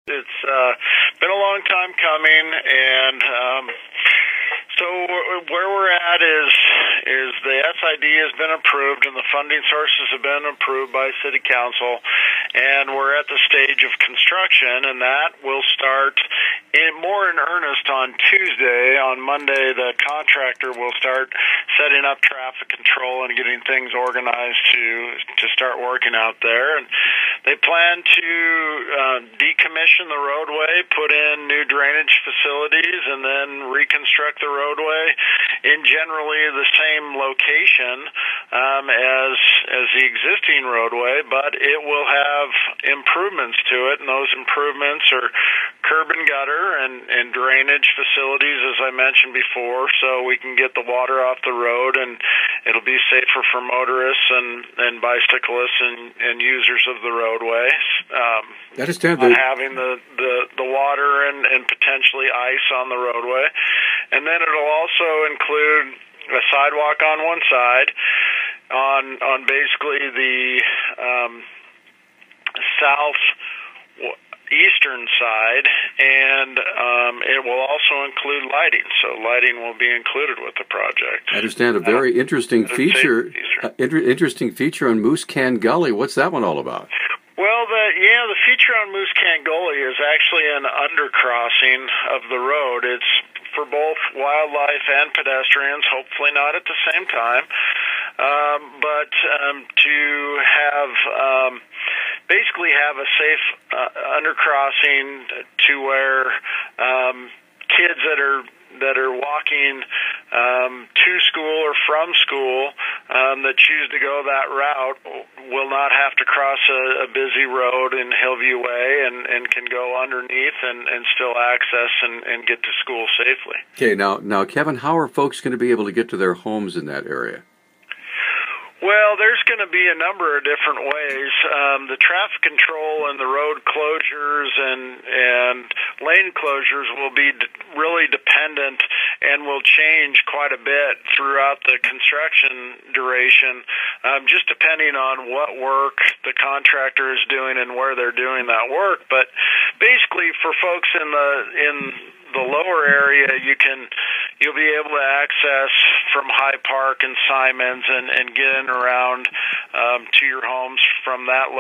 It's been a long time coming, and so where we're at is the SID has been approved and the funding sources have been approved by City Council, and we're at the stage of construction, and that will start more in earnest on Tuesday. On Monday, the contractor will start setting up traffic control and getting things organized to start working out there. And they plan to decommission the roadway, put in new drainage facilities, and then reconstruct the roadway in generally the same location as the existing roadway, but it will have improvements to it, and those improvements are curb and gutter and drainage facilities, as I mentioned before, so we can get the water off the road, and it'll be safer for motorists and bicyclists and users of the roadway. Not having the water and potentially ice on the roadway. And then it'll also include a sidewalk on one side on basically the southeastern side, and it will also include lighting. So lighting will be included with the project. I understand a very interesting feature on Moose Can Gully. What's that one all about? Well, the feature on Moose Can Gully is actually an undercrossing of the road. It's for both wildlife and pedestrians, hopefully not at the same time, but to have basically have a safe undercrossing to where kids that are walking to school or from school that choose to go that route will not have to cross a busy road in Hillview Way and can go underneath and still access and get to school safely. Okay, now, Kevin, how are folks going to be able to get to their homes in that area? Well, there's going to be a number of different ways. The traffic control and the road closures and lane closures will be really dependent and will change quite a bit throughout the construction duration, just depending on what work the contractor is doing and where they're doing that work. But basically, for folks in the lower area, you'll be able to access from High Park and Simons and get in around to your homes from that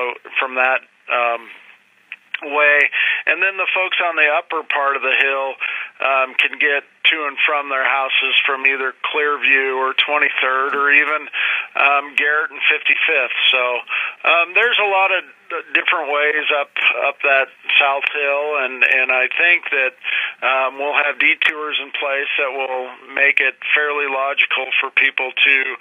way, and then the folks on the upper part of the hill can get to and from their houses from either Clearview or 23rd or even Garrett and 55th. So there's a lot of different ways up that South Hill, and I think that we'll have detours in place that will make it fairly logical for people to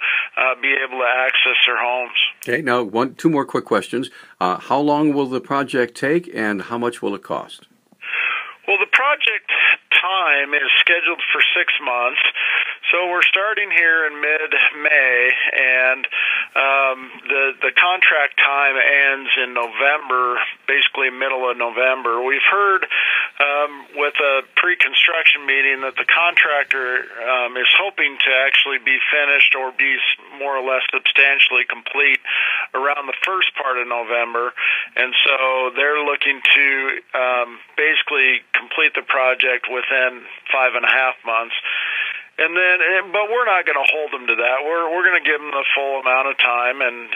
be able to access their homes. Okay, now two more quick questions. How long will the project take, and how much will it cost? Well, the project time is scheduled for 6 months, so we're starting here in mid-May, and the contract time ends in November, basically middle of November. We've heard with a pre-construction meeting that the contractor is hoping to actually be finished or be more or less substantially complete around the first part of November, and so they're looking to basically complete the project within 5.5 months. And then, but we're not going to hold them to that. We're going to give them the full amount of time and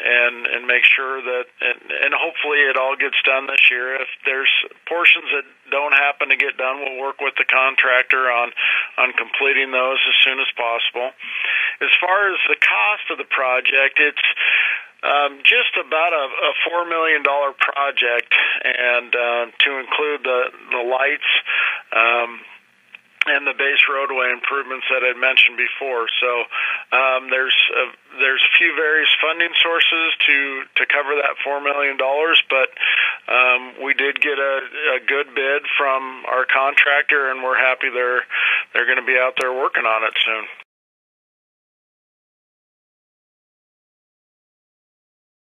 make sure that, and hopefully it all gets done this year. If there's portions that don't happen to get done, we'll work with the contractor on completing those as soon as possible. As far as the cost of the project, it's just about a $4 million project, and to include the lights and the base roadway improvements that I mentioned before. So there's a few various funding sources to cover that $4 million, but we did get a good bid from our contractor, and we're happy they're going to be out there working on it soon.